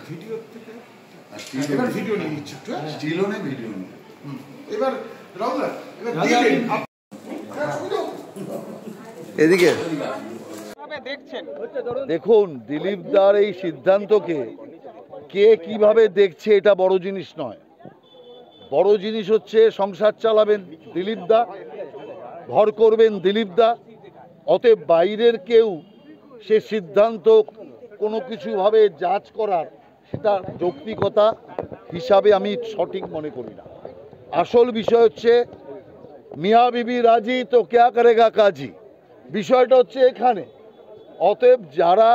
Video থেকে এবার video নিয়ে নিচ্ছে একটু স্টিলও নেই ভিডিও নেই এবার রাহুলদা এবার এদিকে দেখুন, দিলীপ দার এই সিদ্ধান্তকে কে কিভাবে দেখছে এটা বড় জিনিস নয়। বড় জিনিস হচ্ছে সংসার চালাবেন দিলীপ দা, ঘর করবেন দিলীপ দা। অতএব বাইরের কেউ সে সিদ্ধান্ত কোনো কিছুভাবে জাজ করার সেটা যৌক্তিকতা হিসাবে আমি সঠিক মনে করি না। আসল বিষয় হচ্ছে মিয়া বিবি রাজি তো ক্যা করেগা কাজী, বিষয়টা হচ্ছে এখানে। অতএব যারা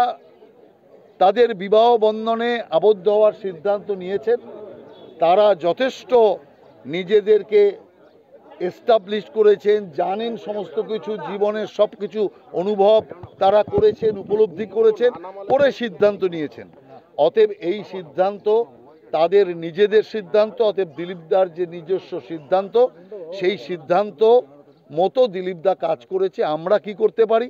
তাদের বিবাহ বন্ধনে আবদ্ধ হওয়ার সিদ্ধান্ত নিয়েছেন তারা যথেষ্ট নিজেদেরকে এস্টাবলিশ করেছেন, জানেন সমস্ত কিছু, জীবনের সব কিছু অনুভব তারা করেছেন, উপলব্ধি করেছেন, করে সিদ্ধান্ত নিয়েছেন। অতএব এই সিদ্ধান্ত তাদের নিজেদের সিদ্ধান্ত। অতএব দিলীপ দার যে নিজস্ব সিদ্ধান্ত, সেই সিদ্ধান্ত মতো দিলীপ দা কাজ করেছে। আমরা কি করতে পারি?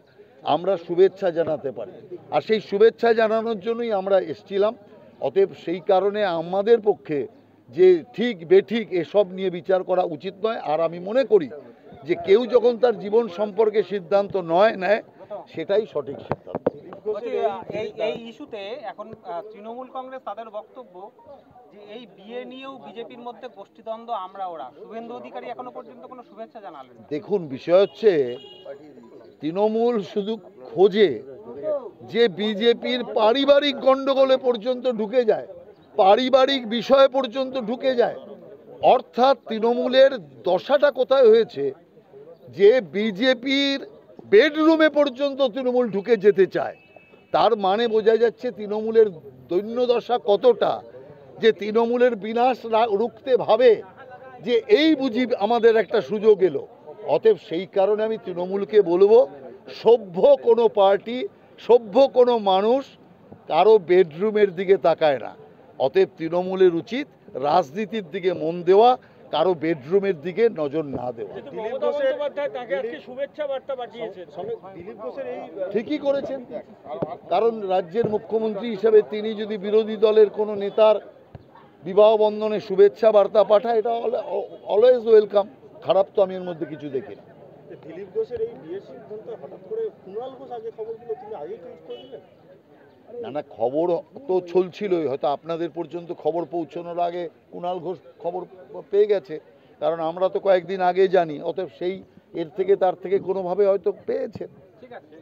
আমরা শুভেচ্ছা জানাতে পারি, আর সেই শুভেচ্ছা জানানোর জন্যই আমরা এসেছিলাম। অতএব সেই কারণে আমাদের পক্ষে যে ঠিক বেঠিক এসব নিয়ে বিচার করা উচিত নয়। আর আমি মনে করি যে কেউ যখন তার জীবন সম্পর্কে সিদ্ধান্ত নেয় সেটাই সঠিক সিদ্ধান্ত। এই ইস্যুতে এখন তৃণমূল কংগ্রেস তাদের বক্তব্য যে এই বিয়ে নিয়েও বিজেপির মধ্যে গোষ্ঠীদ্বন্দ্ব, ওরা শুভেন্দু অধিকারী এখনো পর্যন্ত কোনো শুভেচ্ছা জানালেন। দেখুন, বিষয় হচ্ছে তৃণমূল শুধু খোঁজে যে বিজেপির পারিবারিক গন্ডগোলে পর্যন্ত ঢুকে যায়, পারিবারিক বিষয় পর্যন্ত ঢুকে যায়। অর্থাৎ তৃণমূলের দশাটা কোথায় হয়েছে যে বিজেপির বেডরুমে পর্যন্ত তৃণমূল ঢুকে যেতে চায়। তার মানে বোঝা যাচ্ছে তৃণমূলের দৈন্যদশা কতটা, যে তৃণমূলের বিনাশ রুখতে ভাবে যে এই বুঝি আমাদের একটা সুযোগ এলো। অতএব সেই কারণে আমি তৃণমূলকে বলবো, সভ্য কোনো পার্টি, সভ্য কোনো মানুষ কারো বেডরুমের দিকে তাকায় না। অতএব তৃণমূলের উচিত রাজনীতির দিকে মন দেওয়া, কারো বেডরুমের দিকে নজর না দেওয়া। ঠিকই করেছেন, কারণ রাজ্যের মুখ্যমন্ত্রী হিসেবে তিনি যদি বিরোধী দলের কোনো নেতার বিবাহ বন্ধনে শুভেচ্ছা বার্তা পাঠায়, এটা অলওয়েজ ওয়েলকাম। খারাপ তো আমি এর মধ্যে কিছু দেখি না। দিলীপ ঘোষের এই বিয়ের সিদ্ধান্ত হঠাৎ করে কুণাল ঘোষ আগে খবরগুলো তিনি আগে টুইট করে দিলেন। না, খবর তো চলছিলই, হয়তো আপনাদের পর্যন্ত খবর পৌঁছানোর আগে কুণাল ঘোষ খবর পেয়ে গেছে, কারণ আমরা তো কয়েকদিন আগে জানি। অতএব সেই এর থেকে তার থেকে কোনোভাবে হয়তো পেয়েছেন। ঠিক আছে।